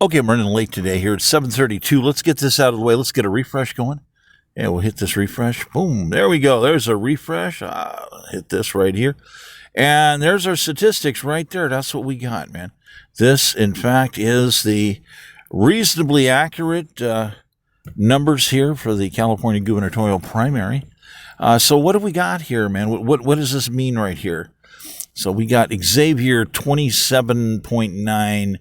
Okay, I'm running late today here. It's 7:32. Let's get this out of the way. Let's get a refresh going. And we'll hit this refresh. Boom. There we go. There's a refresh. Hit this right here. And there's our statistics right there. That's what we got, man. This, in fact, is the reasonably accurate numbers here for the California gubernatorial primary. So what do we got here, man? What does this mean right here? So we got Xavier 27.9,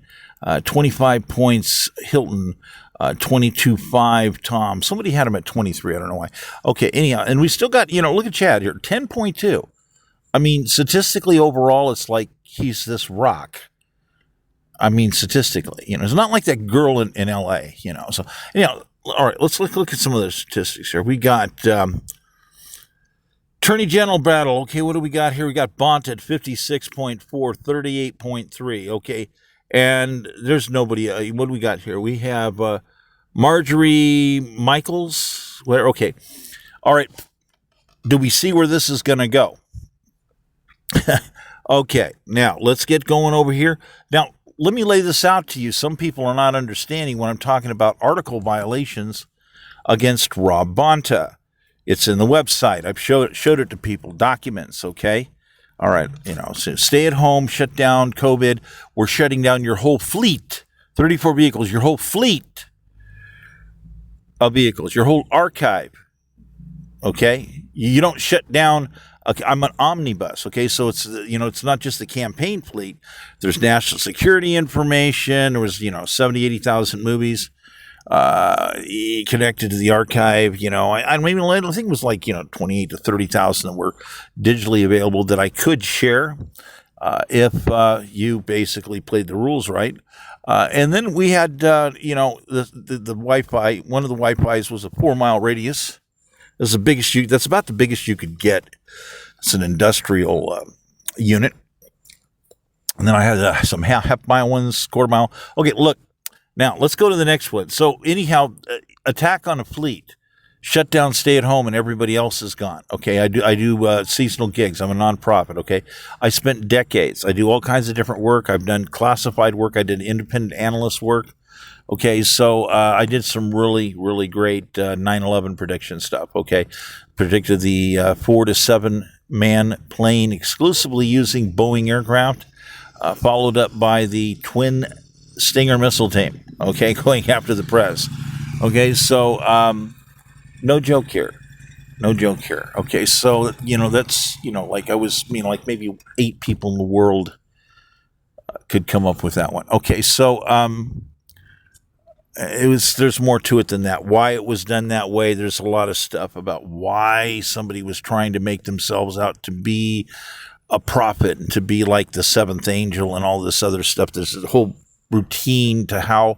25 points Hilton, 22.5 Tom. Somebody had him at 23. I don't know why. Okay, anyhow, and we still got, look at Chad here, 10.2. I mean, statistically overall, it's like he's this rock. I mean, statistically, it's not like that girl in L.A., So, all right, let's look at some of the statistics here. We got Attorney General battle. Okay, what do we got here? We got Bont at 56.4, 38.3. Okay, and there's nobody. What do we got here? We have Marjorie Michaels. Where? Okay, all right. Do we see where this is going to go? Okay, now let's get going over here. Now, let me lay this out to you. Some people are not understanding when I'm talking about article violations against Rob Bonta. It's in the website. I've showed it to people. Documents, okay? All right, so stay at home, shut down COVID. We're shutting down your whole fleet, 34 vehicles, your whole fleet of vehicles, your whole archive, okay? You don't shut down. Okay, I'm an omnibus, okay? So it's, it's not just the campaign fleet. There's national security information. There was, 70, 80,000 movies connected to the archive. I think it was like, 28 to 30,000 that were digitally available that I could share if you basically played the rules right. And then we had, the Wi-Fi. One of the Wi-Fis was a 4-mile radius. That's about the biggest you could get. It's an industrial unit. And then I had some half-mile ones, quarter-mile. Okay, look. Now, let's go to the next one. So, anyhow, attack on a fleet. Shut down, stay at home, and everybody else is gone. Okay, I do seasonal gigs. I'm a nonprofit, okay? I spent decades. I do all kinds of different work. I've done classified work. I did independent analyst work. Okay, so I did some really, really great 9/11 prediction stuff, okay? Predicted the 4 to 7 man plane exclusively using Boeing aircraft, followed up by the twin Stinger missile team, okay, going after the press. Okay, so no joke here. No joke here. Okay, so, that's, like maybe 8 people in the world could come up with that one. Okay, so there's more to it than that. Why it was done that way, there's a lot of stuff about why somebody was trying to make themselves out to be a prophet and to be like the seventh angel and all this other stuff. There's a whole routine to how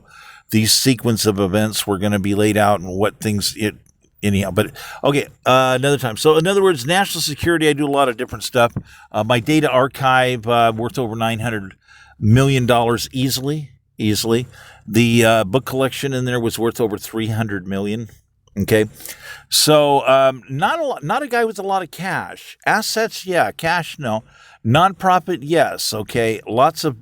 these sequence of events were going to be laid out and what things anyhow. But okay, another time. So in other words, national security, I do a lot of different stuff. My data archive worth over $900 million easily. The book collection in there was worth over $300 million. Okay, so not a guy with a lot of cash. Assets, yeah. Cash, no. Nonprofit, yes. Okay, lots of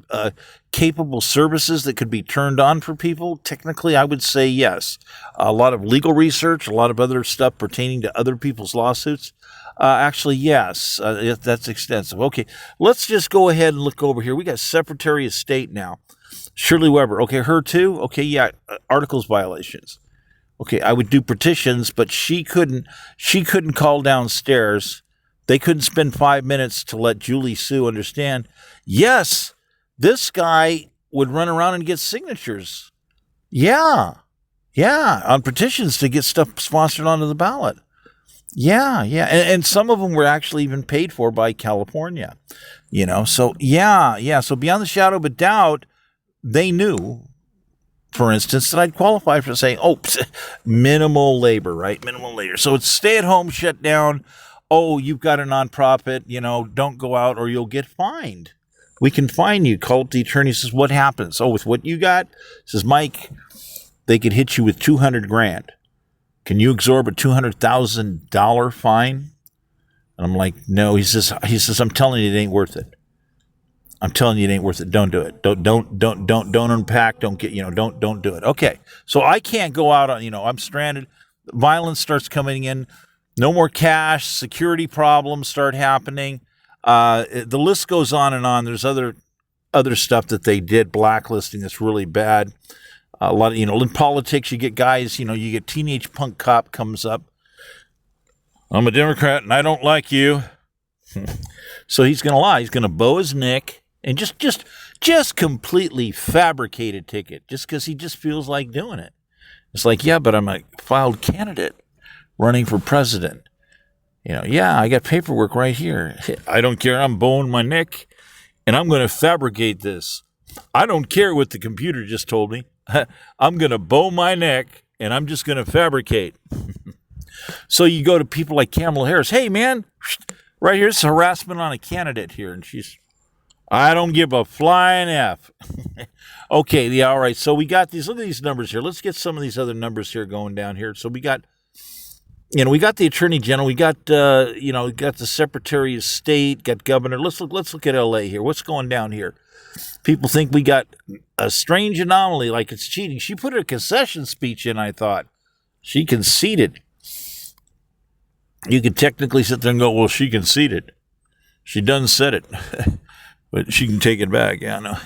capable services that could be turned on for people. Technically, I would say yes. A lot of legal research, a lot of other stuff pertaining to other people's lawsuits. Actually, yes, that's extensive. Okay, let's just go ahead and look over here. We got Secretary of State now, Shirley Weber. Okay, her too. Okay, yeah, articles violations. Okay, I would do petitions, but she couldn't call downstairs. They couldn't spend 5 minutes to let Julie Sue understand, yes, this guy would run around and get signatures. Yeah, on petitions to get stuff sponsored onto the ballot. Yeah. And some of them were actually even paid for by California, So, yeah. So beyond the shadow of a doubt, they knew, for instance, that I'd qualify for saying, minimal labor, right? Minimal labor. So it's stay at home, shut down. Oh, you've got a nonprofit, don't go out or you'll get fined. We can fine you. Call up the attorney, says, what happens? Oh, with what you got? Says, Mike, they could hit you with $200,000. Can you absorb a $200,000 fine? And I'm like, no. He says, I'm telling you, it ain't worth it. I'm telling you, it ain't worth it. Don't do it. Don't unpack. Don't get, don't do it. Okay. So I can't go out on, I'm stranded. Violence starts coming in. No more cash. Security problems start happening. The list goes on and on. There's other stuff that they did, blacklisting that's really bad. A lot of, in politics, you get guys, you get teenage punk cop comes up. I'm a Democrat and I don't like you. So he's going to lie. He's going to bow his neck and just completely fabricate a ticket just because he just feels like doing it. It's like, yeah, but I'm a filed candidate running for president. Yeah, I got paperwork right here. I don't care. I'm bowing my neck and I'm going to fabricate this. I don't care what the computer just told me. I'm going to bow my neck and I'm just going to fabricate. So you go to people like Kamala Harris. Hey, man, right here's harassment on a candidate here. And I don't give a flying F. Okay, yeah, all right. So we got these, look at these numbers here. Let's get some of these other numbers here going down here. So we got, we got the Attorney General. We got, we got the Secretary of State, got Governor. Let's look at LA here. What's going down here? People think we got a strange anomaly, like it's cheating. She put a concession speech in, I thought. She conceded. You could technically sit there and go, well, she conceded. She done said it. But she can take it back. Yeah, no.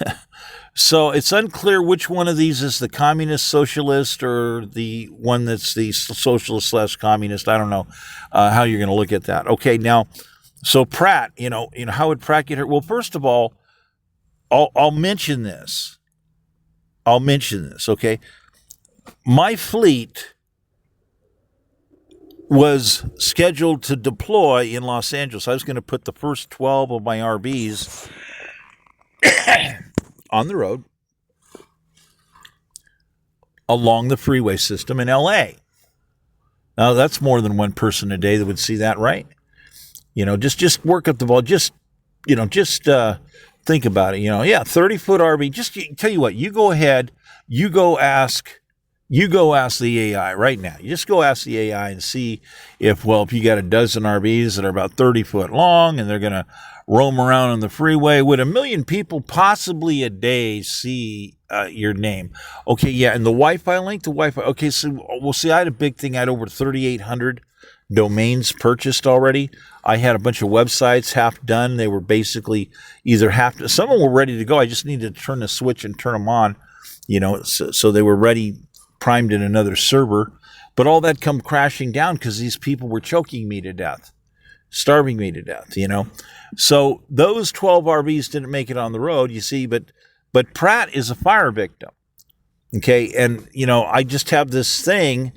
So it's unclear which one of these is the communist socialist or the one that's the socialist / communist. I don't know how you're going to look at that. Okay, now, so Pratt, how would Pratt get hurt? Well, first of all, I'll mention this. Okay? My fleet was scheduled to deploy in Los Angeles. I was going to put the first 12 of my RVs on the road along the freeway system in LA. Now, that's more than one person a day that would see that, right? Just work up the ball. Just think about it. 30-foot RV. Just tell you what, you go ahead, you go ask the AI right now. You just go ask the AI and see if you got a dozen RVs that are about 30 foot long and they're going to roam around on the freeway, would 1 million people possibly a day see your name? Okay, yeah, and the Wi-Fi link, okay, so we'll see, I had a big thing. I had over 3,800 domains purchased already. I had a bunch of websites half done. They were basically either some of them were ready to go. I just needed to turn the switch and turn them on, so they were ready, primed in another server, but all that come crashing down because these people were choking me to death, starving me to death, So those 12 RVs didn't make it on the road, you see, but Pratt is a fire victim. Okay, and I just have this thing.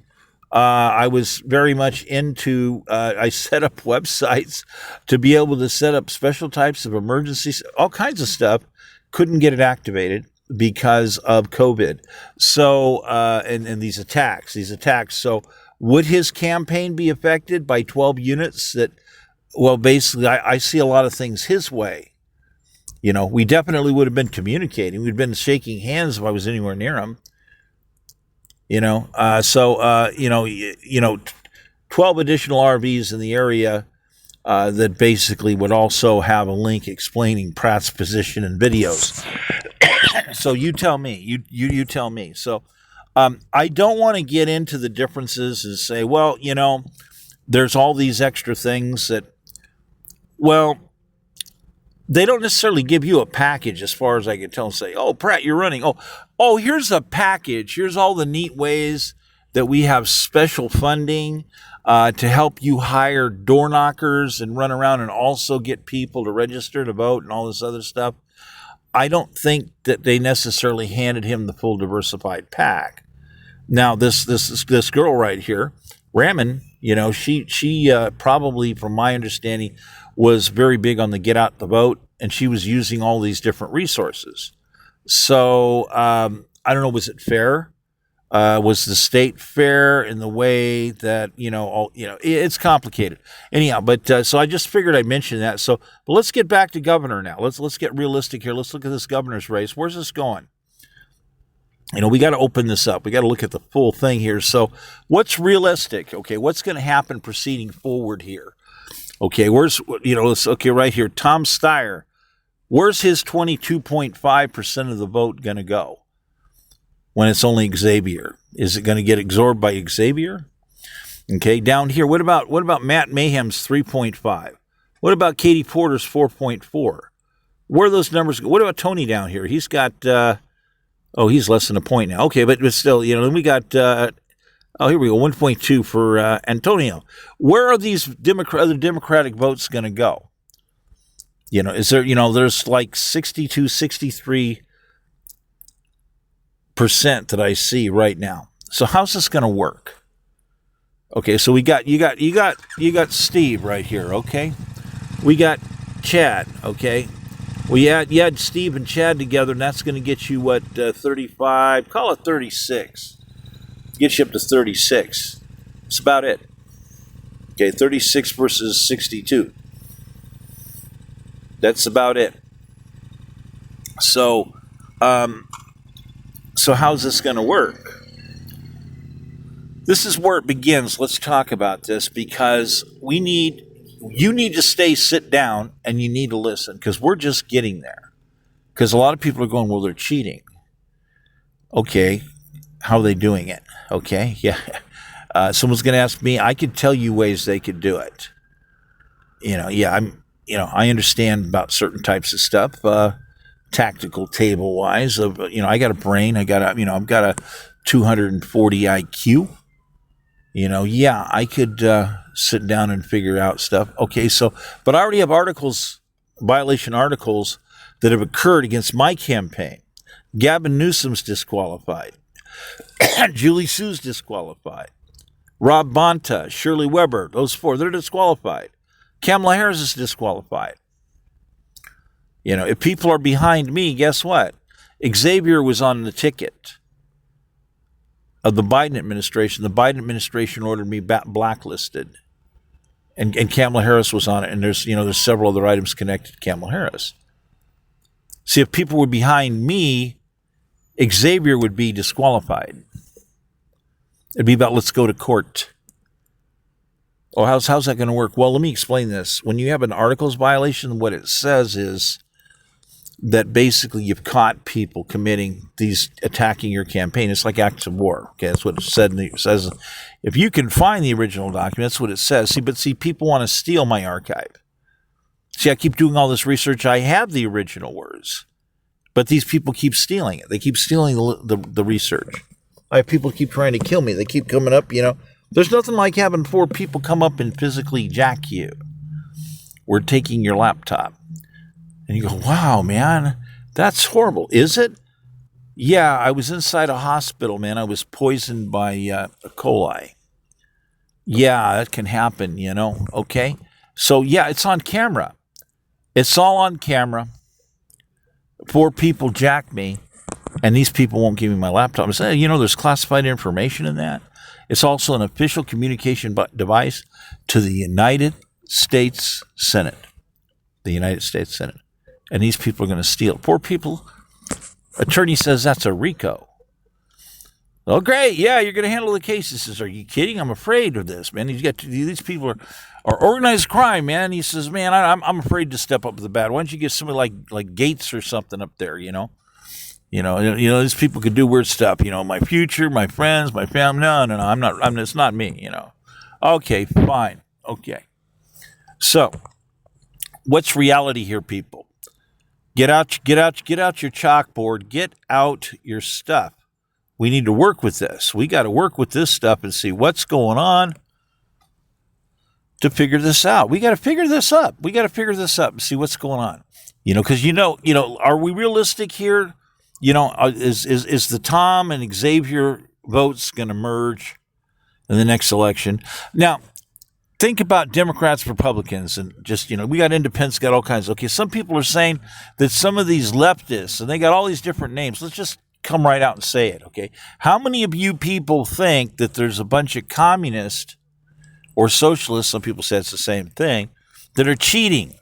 I was very much into, I set up websites to be able to set up special types of emergencies, all kinds of stuff. Couldn't get it activated because of COVID. So, and these attacks. So would his campaign be affected by 12 units that, basically I see a lot of things his way. We definitely would have been communicating. We'd been shaking hands if I was anywhere near him. 12 additional RVs in the area that basically would also have a link explaining Pratt's position in videos. So you tell me. You tell me. So I don't want to get into the differences and say, there's all these extra things that, they don't necessarily give you a package as far as I can tell and say, oh, Pratt, you're running. Oh, here's a package. Here's all the neat ways that we have special funding to help you hire door knockers and run around and also get people to register to vote and all this other stuff. I don't think that they necessarily handed him the full diversified pack. Now, this girl right here, Raman, she probably, from my understanding, was very big on the get out the vote, and she was using all these different resources. So I don't know, was it fair? Was the state fair in the way that, it's complicated. Anyhow, but so I just figured I'd mention that. So, but let's get back to governor now. Let's get realistic here. Let's look at this governor's race. Where's this going? We got to open this up. We got to look at the full thing here. So what's realistic? Okay, what's going to happen proceeding forward here? Okay, let's right here. Tom Steyer, Where's his 22.5% of the vote going to go when it's only Xavier? Is it going to get absorbed by Xavier? Okay, down here, what about Matt Mayhem's 3.5? What about Katie Porter's 4.4? Where are those numbers? What about Tony down here? He's got, he's less than a point now. Okay, but still, then we got, here we go, 1.2 for Antonio. Where are these other Democratic votes going to go? Is there, there's like 62, 63% that I see right now. So how's this going to work? Okay, so you got Steve right here, okay? We got Chad, okay? You add Steve and Chad together, and that's going to get you, 35, call it 36. Get you up to 36. That's about it. Okay, 36 versus 62. That's about it. So how's this going to work? This is where it begins. Let's talk about this, because you need to sit down, and you need to listen, because we're just getting there. Because a lot of people are going, well, they're cheating. Okay, how are they doing it? Okay, yeah. Someone's going to ask me. I could tell you ways they could do it. I understand about certain types of stuff, tactical table wise. I got a brain. I've got a 240 IQ. I could sit down and figure out stuff. Okay, but I already have violation articles that have occurred against my campaign. Gavin Newsom's disqualified. Julie Sue's disqualified. Rob Bonta, Shirley Weber, those four, they're disqualified. Kamala Harris is disqualified. If people are behind me, guess what? Xavier was on the ticket of the Biden administration. The Biden administration ordered me blacklisted. And Kamala Harris was on it. And there's several other items connected to Kamala Harris. See, if people were behind me, Xavier would be disqualified. It'd be about, let's go to court. Oh, how's that going to work? Well, let me explain this. When you have an articles violation, what it says is that basically you've caught people attacking your campaign. It's like acts of war. Okay, that's what it said. It says if you can find the original document, that's what it says. See, people want to steal my archive. See, I keep doing all this research. I have the original words, but these people keep stealing it. They keep stealing the research. I have people keep trying to kill me. They keep coming up, There's nothing like having 4 people come up and physically jack you. We're taking your laptop. And you go, wow, man, that's horrible. Is it? Yeah, I was inside a hospital, man. I was poisoned by E. coli. Yeah, that can happen, Okay? So, yeah, it's on camera. It's all on camera. 4 people jack me, and these people won't give me my laptop. I say, there's classified information in that. It's also an official communication device to the United States Senate. The United States Senate. And these people are going to steal. 4 people. Attorney says that's a RICO. Oh, great. Yeah, you're going to handle the case. He says, are you kidding? I'm afraid of this, man. These people are organized crime, man. He says, man, I'm afraid to step up to the bat. Why don't you get somebody like Gates or something up there, these people could do weird stuff. My future, my friends, my family. No, I'm not. It's not me. Okay, fine. Okay. So, what's reality here, people? Get out your chalkboard. Get out your stuff. We need to work with this. We got to work with this stuff and see what's going on to figure this out. We got to figure this up. And see what's going on. Because are we realistic here? Is the Tom and Xavier votes going to merge in the next election? Now, think about Democrats, Republicans, and just, we got independents, got all kinds. Okay, some people are saying that some of these leftists, and they got all these different names. Let's just come right out and say it, okay? How many of you people think that there's a bunch of communists or socialists, some people say it's the same thing, that are cheating?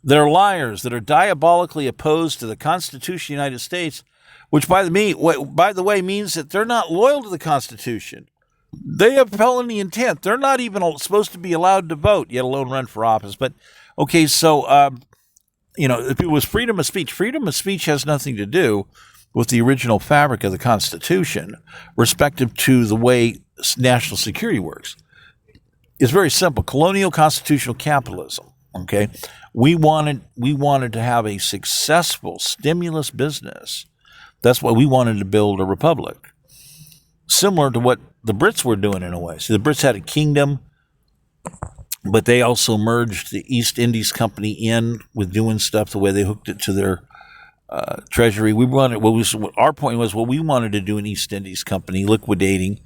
They're liars, that are diabolically opposed to the Constitution of the United States, which, by the way, means that they're not loyal to the Constitution. They have felony intent. They're not even supposed to be allowed to vote, yet alone run for office. But, okay, so if it was freedom of speech has nothing to do with the original fabric of the Constitution, respective to the way national security works. It's very simple. Colonial constitutional capitalism. Okay, we wanted to have a successful stimulus business. That's why we wanted to build a republic, similar to what the Brits were doing in a way. So the Brits had a kingdom, but they also merged the East Indies Company in with doing stuff the way they hooked it to their treasury. We wanted our point was we wanted to do an East Indies Company, liquidating,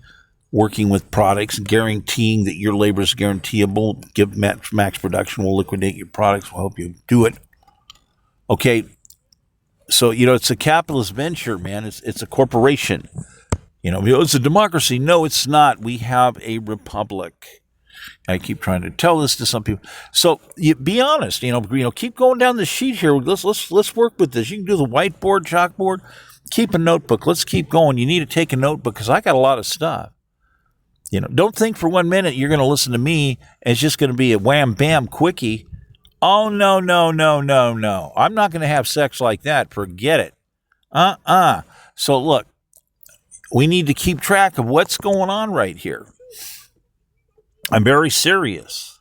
working with products, guaranteeing that your labor is guaranteeable. Give max production. We'll liquidate your products. We'll help you do it. Okay, so it's a capitalist venture, man. It's a corporation. It's a democracy. No, it's not. We have a republic. I keep trying to tell this to some people. So be honest. Keep going down the sheet here. Let's work with this. You can do the whiteboard, chalkboard. Keep a notebook. Let's keep going. You need to take a notebook because I got a lot of stuff. Don't think for 1 minute you're going to listen to me and it's just going to be a wham bam quickie. Oh no. I'm not going to have sex like that. Forget it. So look, we need to keep track of what's going on right here. I'm very serious.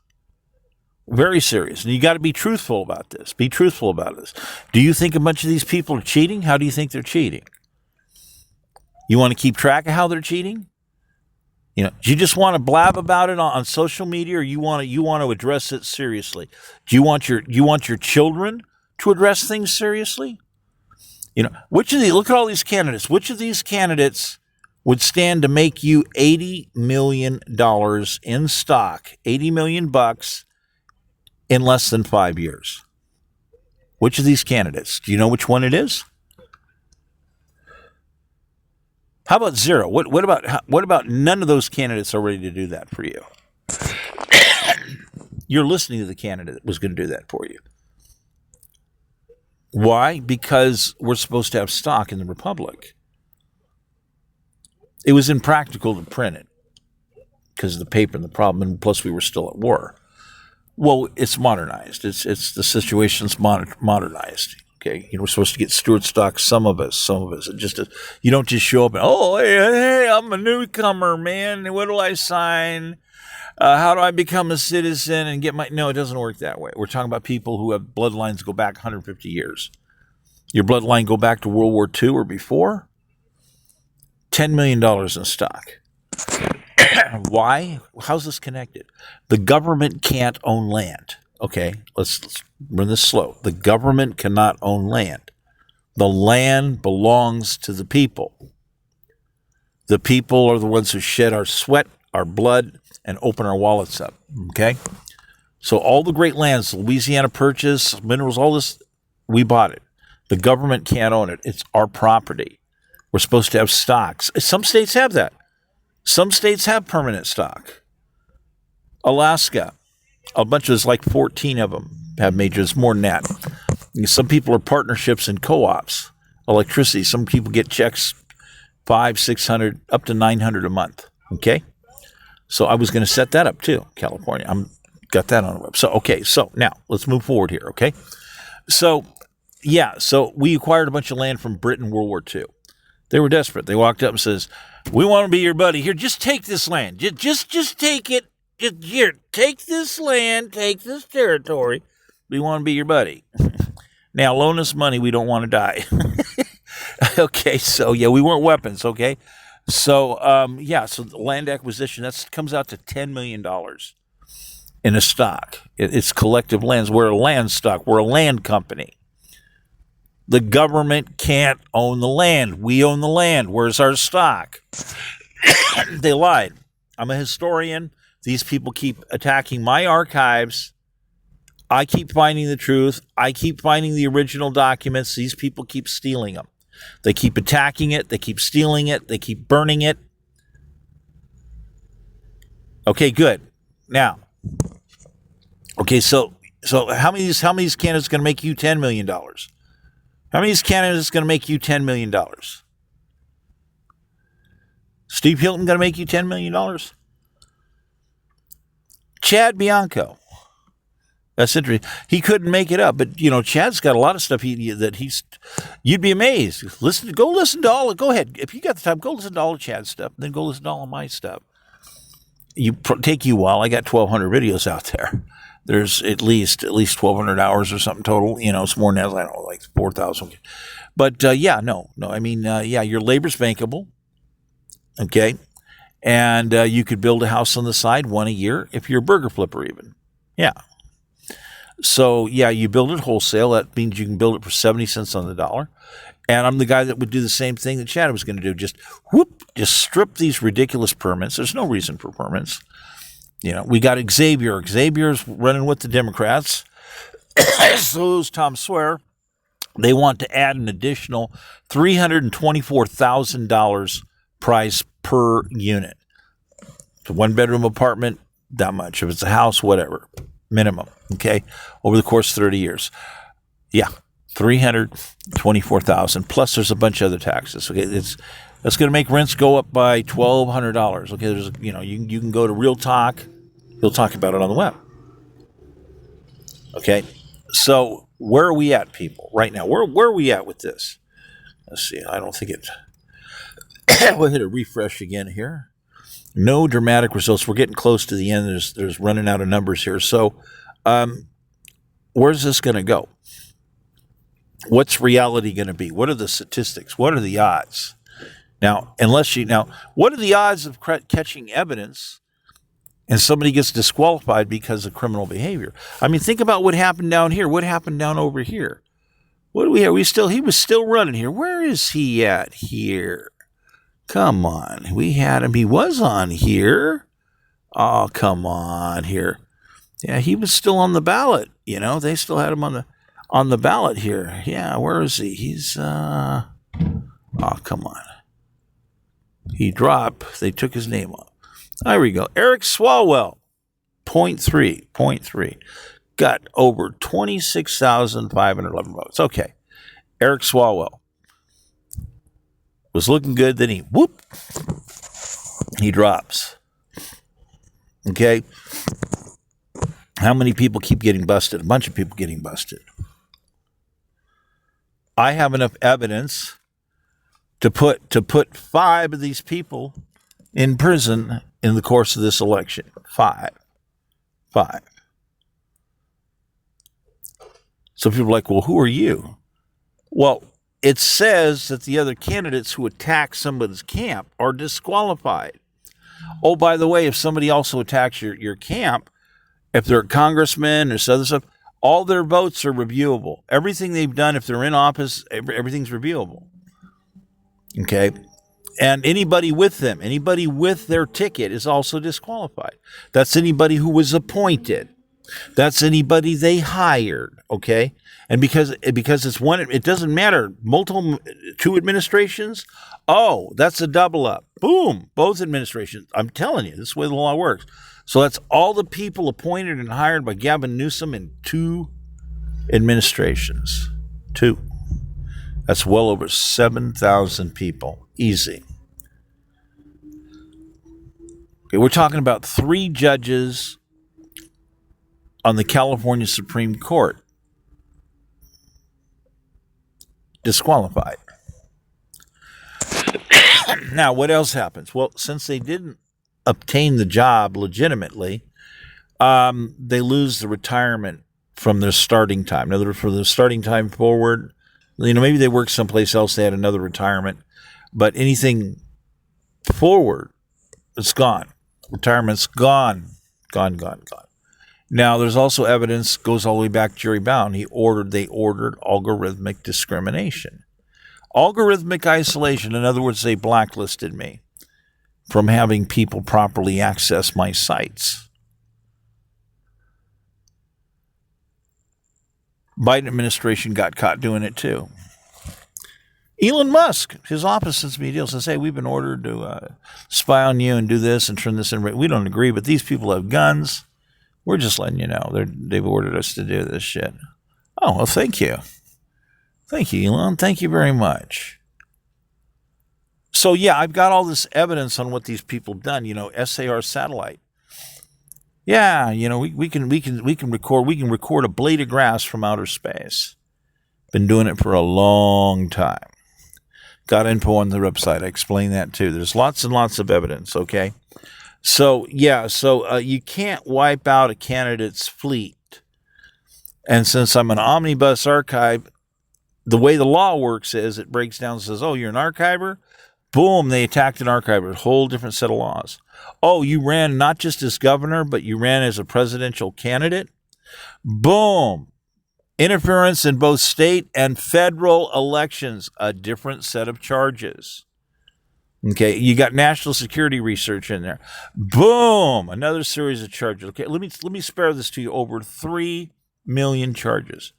Very serious. And you got to be truthful about this. Be truthful about this. Do you think a bunch of these people are cheating? How do you think they're cheating? You want to keep track of how they're cheating? Do you just want to blab about it on social media, or you want to address it seriously? Do you want your children to address things seriously? Which of these? Look at all these candidates. Which of these candidates would stand to make you $80 million in stock, $80 million in less than 5 years? Which of these candidates? Do you know which one it is? How about zero? What about none of those candidates are ready to do that for you? You're listening to the candidate that was going to do that for you. Why? Because we're supposed to have stock in the republic. It was impractical to print it because of the paper and the problem, and plus we were still at war. Well, it's modernized. It's the situation's modernized. Okay, we're supposed to get steward stock. Some of us. You don't just show up and hey, I'm a newcomer, man. What do I sign? How do I become a citizen and get my? No, it doesn't work that way. We're talking about people who have bloodlines go back 150 years. Your bloodline go back to World War II or before. $10 million in stock. Why? How's this connected? The government can't own land. Okay, let's run this slow. The government cannot own land. The land belongs to the people. The people are the ones who shed our sweat, our blood, and open our wallets up. Okay? So all the great lands, Louisiana Purchase, minerals, all this, we bought it. The government can't own it. It's our property. We're supposed to have stocks. Some states have that. Some states have permanent stock. Alaska, a bunch of, there's like 14 of them have majors, more than that. Some people are partnerships and co-ops. Electricity, some people get checks $500, $600, up to $900 a month. Okay? So I was going to set that up too, California. Got that on the web. So now let's move forward here, okay? So we acquired a bunch of land from Britain, World War II. They were desperate. They walked up and says, "We want to be your buddy. Here, just take this land. Just take it. Here, take this land, take this territory. We want to be your buddy. Now, loan us money. We don't want to die." Okay, so we weren't weapons, okay? So, so the land acquisition, that comes out to $10 million in a stock. It's collective lands. We're a land stock. We're a land company. The government can't own the land. We own the land. Where's our stock? They lied. I'm a historian. These people keep attacking my archives. I keep finding the truth. I keep finding the original documents. These people keep stealing them. They keep attacking it. They keep stealing it. They keep burning it. Okay, good. Now, okay, so how many of these candidates going to make you $10 million? How many of these candidates going to make you $10 million? Steve Hilton going to make you $10 million? Chad Bianco. That's interesting. He couldn't make it up, but Chad's got a lot of stuff you'd be amazed. Go listen to all. Go ahead if you got the time. Go listen to all of Chad's stuff, then go listen to all of my stuff. Take you a while. I got 1,200 videos out there. There's at least 1,200 hours or something total. It's more than that. I don't know, like 4,000. But no. I mean, your labor's bankable. Okay, and you could build a house on the side, one a year, if you're a burger flipper, even. Yeah. So, you build it wholesale. That means you can build it for 70 cents on the dollar. And I'm the guy that would do the same thing that Chad was going to do. Just strip these ridiculous permits. There's no reason for permits. We got Xavier. Xavier's running with the Democrats. So is Tom Sawyer. They want to add an additional $324,000 price per unit. It's a one-bedroom apartment, that much. If it's a house, whatever. Minimum, okay, over the course of 30 years. Yeah, $324,000 plus there's a bunch of other taxes. Okay, that's going to make rents go up by $1,200. Okay, there's you can go to Real Talk. He'll talk about it on the web. Okay, so where are we at, people, right now? Where are we at with this? Let's see. I don't think it. We'll hit a refresh again here. No dramatic results. We're getting close to the end. There's running out of numbers here. So, where's this going to go? What's reality going to be? What are the statistics? What are the odds? Now, what are the odds of catching evidence and somebody gets disqualified because of criminal behavior? I mean, think about what happened down here. What happened down over here? What do we have? He was still running here. Where is he at here? Come on. We had him. He was on here. Oh, come on here. Yeah, he was still on the ballot. They still had him on the ballot here. Yeah, where is he? He's oh, come on. He dropped. They took his name off. There we go. Eric Swalwell, 0.3. Got over 26,511 votes. Okay. Eric Swalwell was looking good, then he drops. Okay? How many people keep getting busted? A bunch of people getting busted. I have enough evidence to put 5 of these people in prison in the course of this election. 5. So people are like, well, who are you? Well, it says that the other candidates who attack somebody's camp are disqualified. Oh, by the way, if somebody also attacks your camp, if they're a congressman or other stuff, all their votes are reviewable. Everything they've done, if they're in office, everything's reviewable. Okay? And anybody with them, anybody with their ticket is also disqualified. That's anybody who was appointed. That's anybody they hired, okay? And because it's one, it doesn't matter. Two administrations, that's a double up. Boom, both administrations. I'm telling you, this is the way the law works. So that's all the people appointed and hired by Gavin Newsom in 2 administrations. 2. That's well over 7,000 people. Easy. Okay, we're talking about 3 judges on the California Supreme Court disqualified. Now, what else happens? Well, since they didn't obtain the job legitimately, they lose the retirement from their starting time. In other words, from the starting time forward, maybe they work someplace else, they had another retirement, but anything forward, it's gone. Retirement's gone. Now, there's also evidence, goes all the way back to Jerry Bound. They ordered algorithmic discrimination. Algorithmic isolation, in other words, they blacklisted me from having people properly access my sites. Biden administration got caught doing it too. Elon Musk, his office sends me deals and says, hey, we've been ordered to spy on you and do this and turn this in. We don't agree, but these people have guns. We're just letting you know. They've ordered us to do this shit. Oh, well, thank you. Thank you, Elon. Thank you very much. So, yeah, I've got all this evidence on what these people have done. SAR satellite. Yeah, we can record a blade of grass from outer space. Been doing it for a long time. Got info on the website. I explain that too. There's lots and lots of evidence. Okay, so you can't wipe out a candidate's fleet. And since I'm an omnibus archive, the way the law works is it breaks down and says, oh, you're an archiver? Boom, they attacked an archiver. Whole different set of laws. Oh, you ran not just as governor, but you ran as a presidential candidate? Boom. Interference in both state and federal elections, a different set of charges. Okay, you got national security research in there. Boom, another series of charges. Okay, let me spare this to you. Over 3 million charges.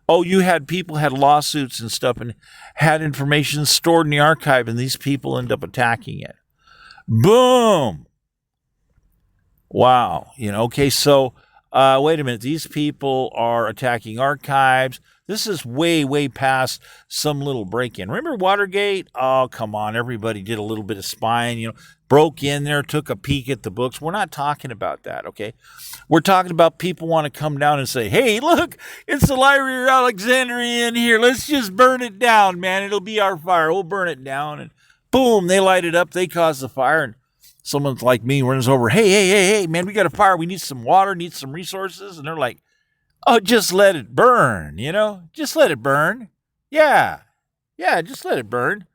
Oh, you had people had lawsuits and stuff and had information stored in the archive, and these people end up attacking it. Boom. Wow. Okay, so wait a minute. These people are attacking archives. This is way, way past some little break-in. Remember Watergate? Oh, come on. Everybody did a little bit of spying, broke in there, took a peek at the books. We're not talking about that, okay? We're talking about people want to come down and say, hey, look, it's the Library of Alexandria in here. Let's just burn it down, man. It'll be our fire. We'll burn it down. And boom, they light it up. They cause the fire. And someone like me runs over, hey, man, we got a fire. We need some water, need some resources. And they're like, oh, just let it burn, just let it burn. Yeah, just let it burn.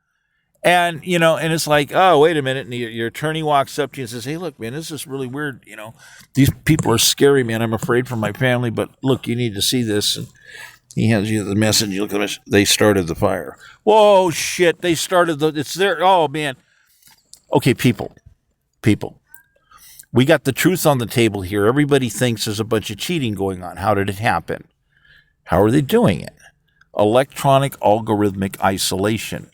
And, and it's like, oh, wait a minute. And your attorney walks up to you and says, hey, look, man, this is really weird. These people are scary, man. I'm afraid for my family, but look, you need to see this. And he hands you the message. You look at it. They started the fire. Whoa, shit. They started it's there. Oh, man. Okay, people. We got the truth on the table here. Everybody thinks there's a bunch of cheating going on. How did it happen? How are they doing it? Electronic algorithmic isolation.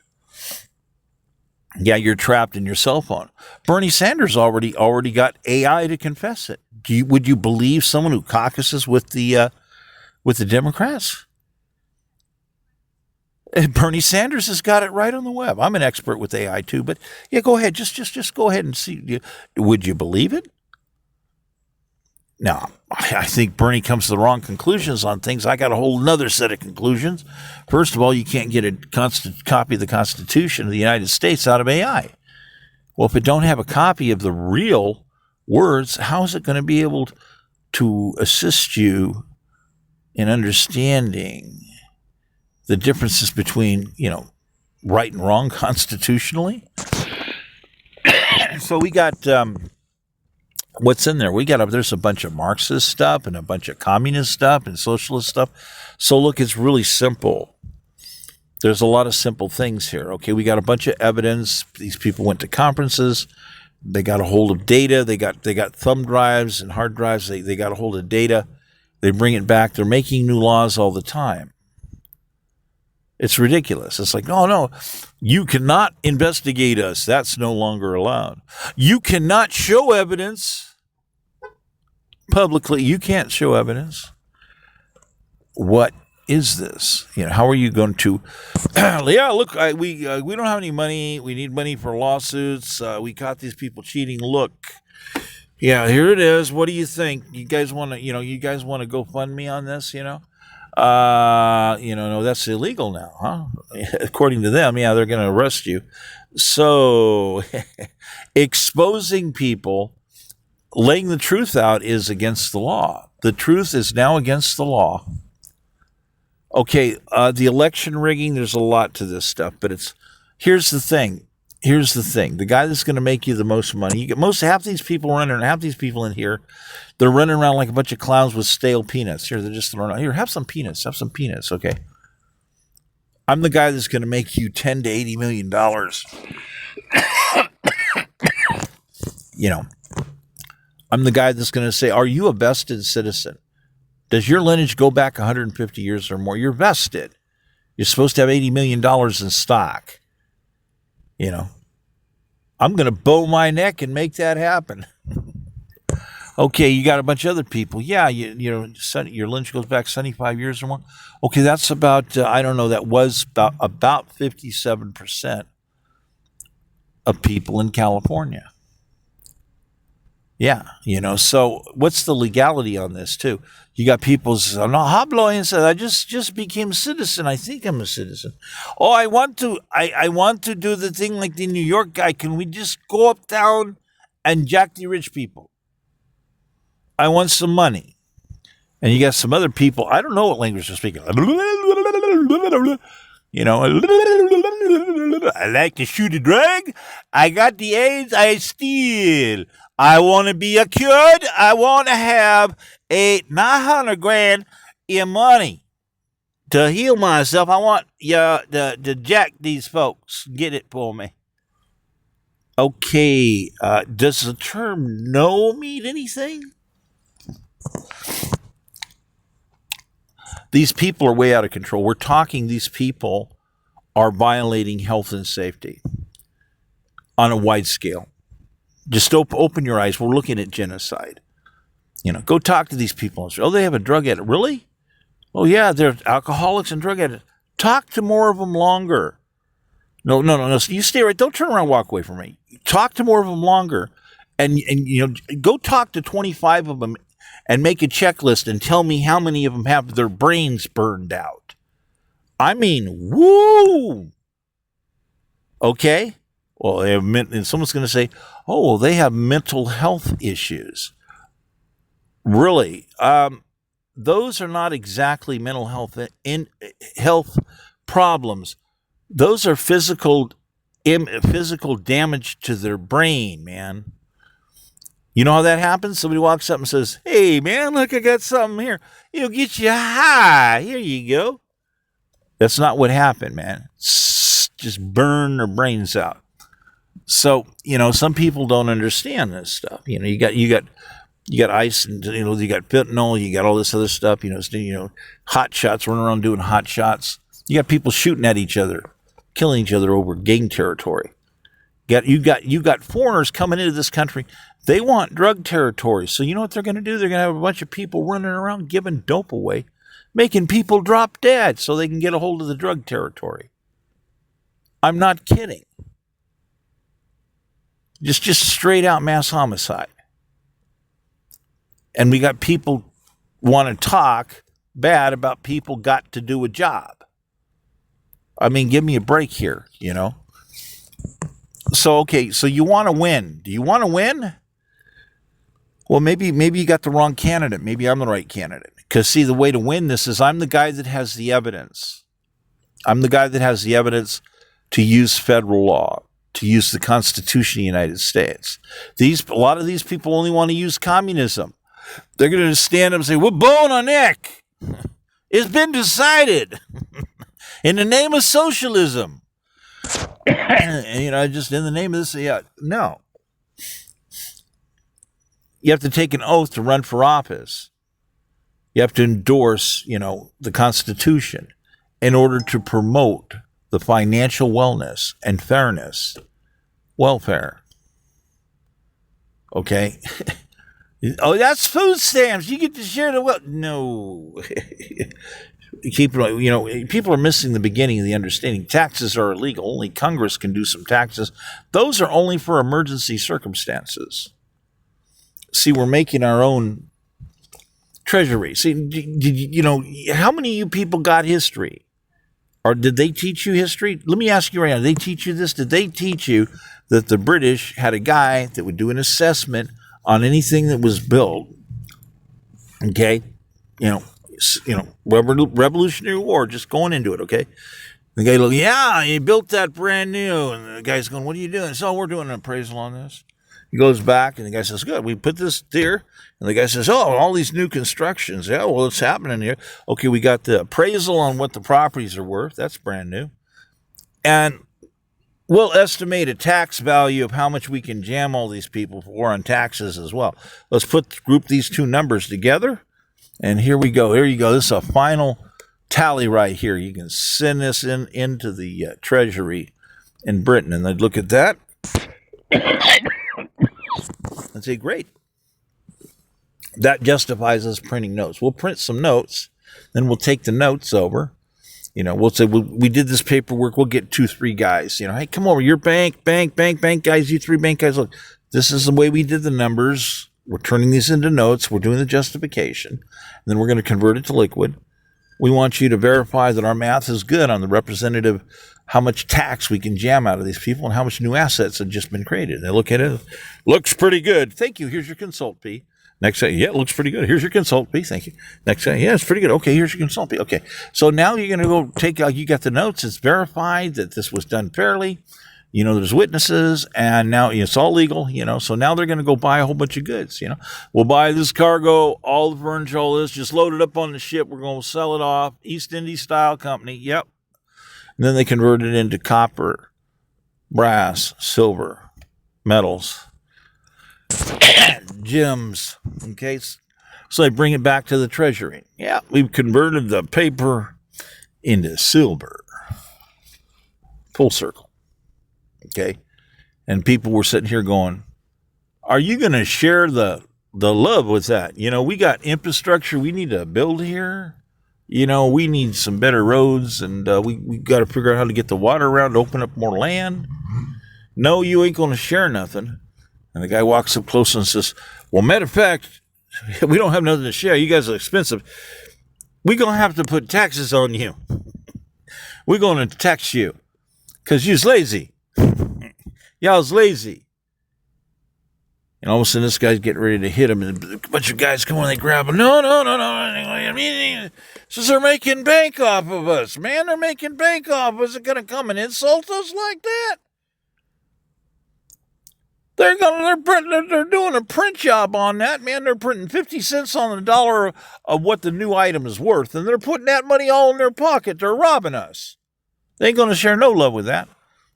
Yeah, you're trapped in your cell phone. Bernie Sanders already got AI to confess it. Would you believe someone who caucuses with the Democrats? Bernie Sanders has got it right on the web. I'm an expert with AI too, but yeah, go ahead. Just go ahead and see. Would you believe it? No, I think Bernie comes to the wrong conclusions on things. I got a whole nother set of conclusions. First of all, you can't get a copy of the Constitution of the United States out of AI. Well, if it don't have a copy of the real words, how is it going to be able to assist you in understanding the differences between, right and wrong constitutionally? So we got what's in there? There's a bunch of Marxist stuff and a bunch of communist stuff and socialist stuff. So look, it's really simple. There's a lot of simple things here. Okay, we got a bunch of evidence. These people went to conferences. They got a hold of data. They got thumb drives and hard drives. They got a hold of data. They bring it back. They're making new laws all the time. It's ridiculous. It's like, no, you cannot investigate us. That's no longer allowed. You cannot show evidence publicly. You can't show evidence. What is this? How are you going to? Yeah, look, we don't have any money. We need money for lawsuits. We caught these people cheating. Look, yeah, here it is. What do you think? You guys want to go fund me on this? No, that's illegal now, huh? According to them, yeah, they're going to arrest you. So exposing people, laying the truth out is against the law. The truth is now against the law. Okay, the election rigging, there's a lot to this stuff, but here's the thing. The guy that's going to make you the most money, half these people in here, they're running around like a bunch of clowns with stale peanuts. Here, they're just throwing out, here, have some peanuts, okay? I'm the guy that's going to make you $10 to $80 million. I'm the guy that's going to say, are you a vested citizen? Does your lineage go back 150 years or more? You're vested. You're supposed to have $80 million in stock. I'm going to bow my neck and make that happen. Okay, you got a bunch of other people. Yeah, your lineage goes back 75 years or more. Okay, that's about, that was about 57% of people in California. Yeah, so what's the legality on this too? You got people saying, no, hablo and said, I just became a citizen. I think I'm a citizen. Oh, I want to do the thing like the New York guy. Can we just go uptown and jack the rich people? I want some money. And you got some other people, I don't know what language they're speaking. I like to shoot a drug. I got the AIDS. I steal. I want to be cured. I want to have 900 grand in money to heal myself. I want you to jack these folks. Get it for me. Okay. Does the term no mean anything? These people are way out of control. We're talking these people are violating health and safety on a wide scale. Just open your eyes. We're looking at genocide. Go talk to these people. Oh, they have a drug addict. Really? Oh, yeah, they're alcoholics and drug addicts. Talk to more of them longer. No. You stay right. Don't turn around and walk away from me. Talk to more of them longer. And go talk to 25 of them and make a checklist and tell me how many of them have their brains burned out. I mean, woo! Okay? Well, and someone's going to say, oh, well, they have mental health issues. Really? Those are not exactly mental health problems. Those are physical damage to their brain, man. You know how that happens? Somebody walks up and says, hey, man, look, I got something here. It'll get you high. Here you go. That's not what happened, man. Just burn their brains out. So, some people don't understand this stuff. You got ice and, you got fentanyl, you got all this other stuff, hot shots, running around doing hot shots. You got people shooting at each other, killing each other over gang territory. You got foreigners coming into this country. They want drug territory. So you know what they're going to do? They're going to have a bunch of people running around giving dope away, making people drop dead so they can get a hold of the drug territory. I'm not kidding. Just straight out mass homicide. And we got people want to talk bad about people got to do a job. I mean, give me a break here, So, okay, so you want to win. Do you want to win? Well, maybe you got the wrong candidate. Maybe I'm the right candidate. Because, see, the way to win this is I'm the guy that has the evidence. I'm the guy that has the evidence to use federal law, to use the Constitution of the United States. A lot of these people only want to use communism. They're going to stand up and say, we're blowing our neck. It's been decided in the name of socialism. And, just in the name of this, no. You have to take an oath to run for office. You have to endorse, the Constitution in order to promote the financial wellness and fairness, welfare. Okay? Oh, that's food stamps. You get to share the wealth. No. People are missing the beginning of the understanding. Taxes are illegal. Only Congress can do some taxes. Those are only for emergency circumstances. See, we're making our own treasury. See, how many of you people got history? Or did they teach you history? Let me ask you right now, did they teach you this? Did they teach you that the British had a guy that would do an assessment on anything that was built? Okay? Revolutionary War, just going into it, okay? The guy look, yeah, he built that brand new. And the guy's going, what are you doing? So we're doing an appraisal on this. He goes back and the guy says, good, we put this here. And the guy says, oh, all these new constructions. Yeah, well, it's happening here. Okay, we got the appraisal on what the properties are worth. That's brand new. And we'll estimate a tax value of how much we can jam all these people for on taxes as well. Let's group these two numbers together. And here we go. Here you go. This is a final tally right here. You can send this into the Treasury in Britain. And they'd look at that and say, great. That justifies us printing notes. We'll print some notes. Then we'll take the notes over. We'll say, we did this paperwork. We'll get 2-3 guys. Hey, come over. Your bank guys, you 3 bank guys. Look, this is the way we did the numbers. We're turning these into notes. We're doing the justification. And then we're going to convert it to liquid. We want you to verify that our math is good on the representative, how much tax we can jam out of these people and how much new assets have just been created. They look at it. Looks pretty good. Thank you. Here's your consult fee. Next day, yeah, it looks pretty good. Here's your consult fee. Thank you. Next day, yeah, it's pretty good. Okay, here's your consult fee. Okay. So now you're going to go take, you got the notes. It's verified that this was done fairly. There's witnesses, and now it's all legal, so now they're going to go buy a whole bunch of goods, We'll buy this cargo, all the furniture, all this, just load it up on the ship. We're going to sell it off. East Indies style company. Yep. And then they convert it into copper, brass, silver, metals, gems. Okay. So they bring it back to the treasury. Yeah. We've converted the paper into silver. Full circle. Okay, and people were sitting here going, are you going to share the love with that? We got infrastructure we need to build here. We need some better roads, and we got to figure out how to get the water around to open up more land. No, you ain't going to share nothing. And the guy walks up close and says, well, matter of fact, we don't have nothing to share. You guys are expensive. We're going to have to put taxes on you. We're going to tax you because you're lazy. Y'all's lazy. And all of a sudden, this guy's getting ready to hit him, and a bunch of guys come on, they grab him. No. I mean, so they're making bank off of us, man. They're making bank off of us. They're going to come and insult us like that. They're doing a print job on that, man. They're printing 50 cents on the dollar of what the new item is worth, and they're putting that money all in their pocket. They're robbing us. They ain't going to share no love with that.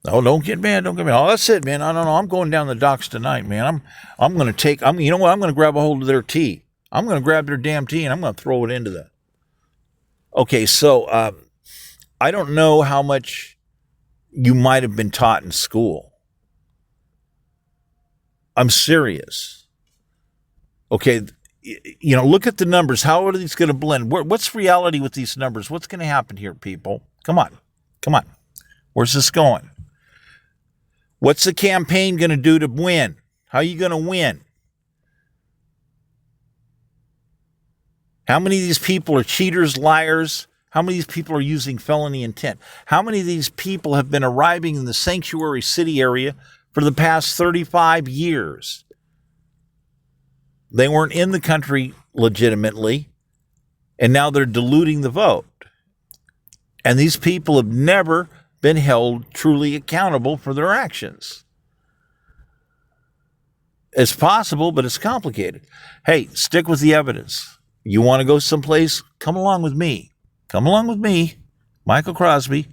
Oh, don't get mad. Oh, that's it, man. I don't know. I'm going down the docks tonight, man. I'm going to you know what? I'm going to grab a hold of their tea. I'm going to grab their damn tea, and I'm going to throw it into that. Okay, so I don't know how much you might have been taught in school. I'm serious. Okay, look at the numbers. How are these going to blend? What's reality with these numbers? What's going to happen here, people? Come on. Where's this going? What's the campaign going to do to win? How are you going to win? How many of these people are cheaters, liars? How many of these people are using felony intent? How many of these people have been arriving in the sanctuary city area for the past 35 years? They weren't in the country legitimately, and now they're diluting the vote. And these people have never been held truly accountable for their actions. It's possible, but it's complicated. Hey, stick with the evidence. You want to go someplace? Come along with me. Come along with me, Michael Crosby.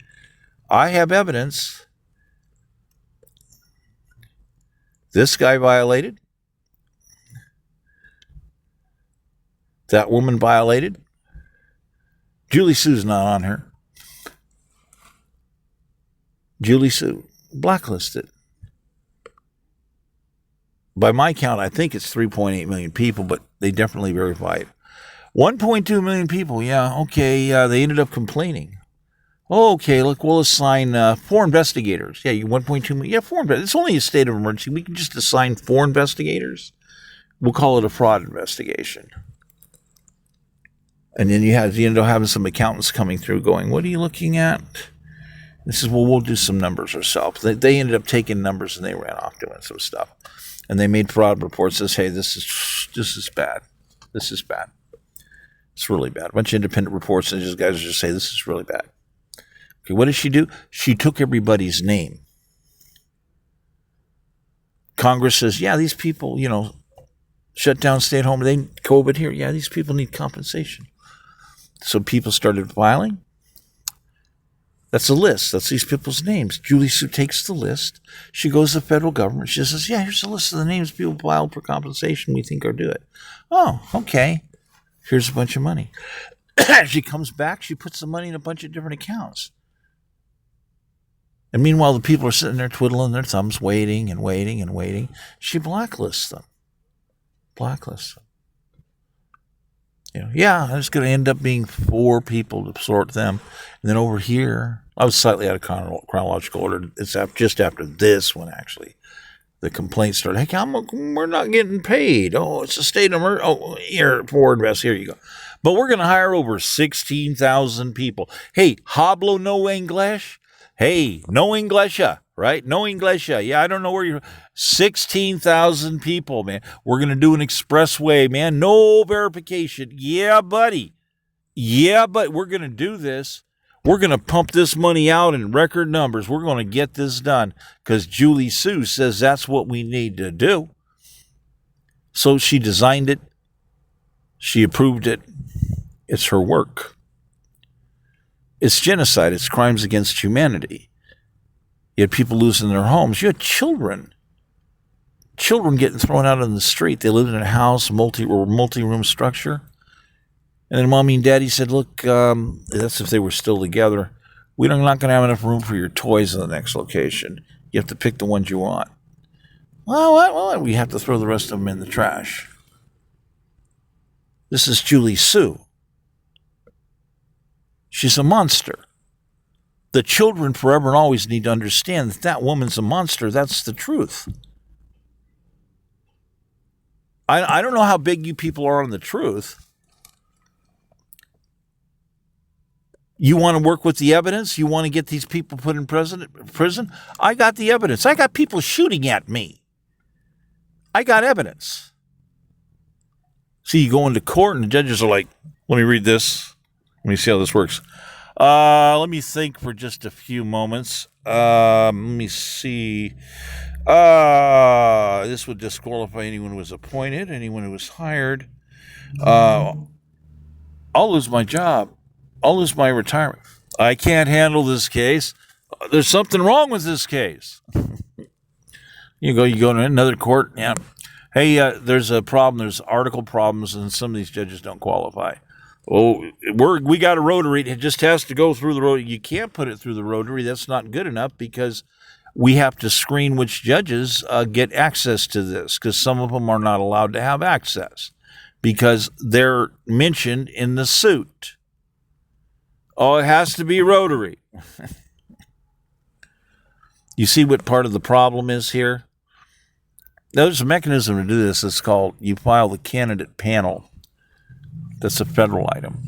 I have evidence. This guy violated. That woman violated. Julie Sue's not on her. Julie Sue, blacklisted. By my count, I think it's 3.8 million people, but they definitely verified. 1.2 million people, yeah, okay, they ended up complaining. Oh, okay, look, we'll assign 4 investigators. Yeah, you 1.2 million, yeah, 4 investigators. It's only a state of emergency. We can just assign 4 investigators. We'll call it a fraud investigation. And then you end up having some accountants coming through going, what are you looking at? This says, well, we'll do some numbers ourselves. They ended up taking numbers and they ran off doing some stuff. And they made fraud reports that says, hey, this is bad. This is bad. It's really bad. A bunch of independent reports and guys just say, this is really bad. Okay, what did she do? She took everybody's name. Congress says, yeah, these people, shut down, stay at home. They COVID here. Yeah, these people need compensation. So people started filing. That's a list. That's these people's names. Julie Sue takes the list. She goes to the federal government. She says, yeah, here's a list of the names of people filed for compensation we think are due it. Oh, okay. Here's a bunch of money. She comes back. She puts the money in a bunch of different accounts. And meanwhile, the people are sitting there twiddling their thumbs, waiting and waiting and waiting. She blacklists them. Blacklists them. Yeah, there's going to end up being 4 people to sort them. And then over here, I was slightly out of chronological order. It's just after this one, actually. the complaint started. Hey, we're not getting paid. Oh, it's a state of emergency. Oh, here, forward invest. Here you go. But we're going to hire over 16,000 people. Hey, hablo no English? Hey, no English, right? No English. Yeah, I don't know where you're. 16,000 people, man. We're going to do an expressway, man. No verification. Yeah, buddy. Yeah, but we're going to do this. We're going to pump this money out in record numbers. We're going to get this done because Julie Sue says that's what we need to do. So she designed it. She approved it. It's her work. It's genocide. It's crimes against humanity. You had people losing their homes. You had children. Children getting thrown out on the street. They lived in a house, multi-room structure. And then mommy and daddy said, look, that's if they were still together. We're not going to have enough room for your toys in the next location. You have to pick the ones you want. Well, we have to throw the rest of them in the trash. This is Julie Sue. She's a monster. The children forever and always need to understand that that woman's a monster. That's the truth. I don't know how big you people are on the truth. You want to work with the evidence? You want to get these people put in prison? I got the evidence. I got people shooting at me. I got evidence. See, you go into court and the judges are like, let me read this. Let me see how this works. Let me think for just a few moments. Let me see. This would disqualify anyone who was appointed, anyone who was hired. I'll lose my job. I'll lose my retirement. I can't handle this case. There's something wrong with this case. You go to another court. Yeah. Hey, there's a problem. There's article problems, and some of these judges don't qualify. Oh, we got a rotary. It just has to go through the rotary. You can't put it through the rotary. That's not good enough because we have to screen which judges get access to this because some of them are not allowed to have access because they're mentioned in the suit. Oh, it has to be rotary. You see what part of the problem is here? There's a mechanism to do this. It's called you file the candidate panel. That's a federal item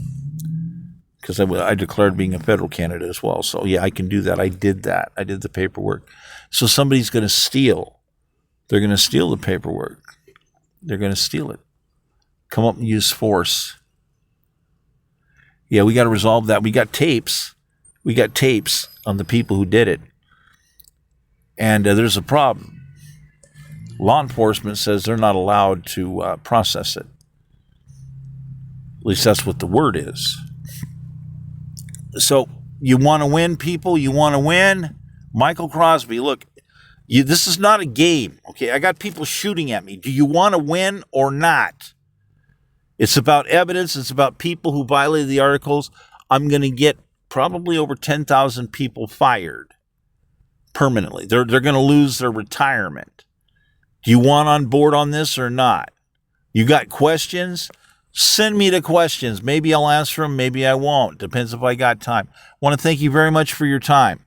because I declared being a federal candidate as well. So, yeah, I can do that. I did that. I did the paperwork. So somebody's going to steal. They're going to steal the paperwork. They're going to steal it. Come up and use force. Yeah, we got to resolve that. We got tapes. We got tapes on the people who did it. And there's a problem. Law enforcement says they're not allowed to process it. At least that's what the word is. So you want to win, people? You want to win? Michael Crosby, look, this is not a game, okay? I got people shooting at me. Do you want to win or not? It's about evidence. It's about people who violated the articles. I'm going to get probably over 10,000 people fired permanently. They're going to lose their retirement. Do you want on board on this or not? You got questions? Send me the questions. Maybe I'll answer them. Maybe I won't. Depends if I got time. I want to thank you very much for your time.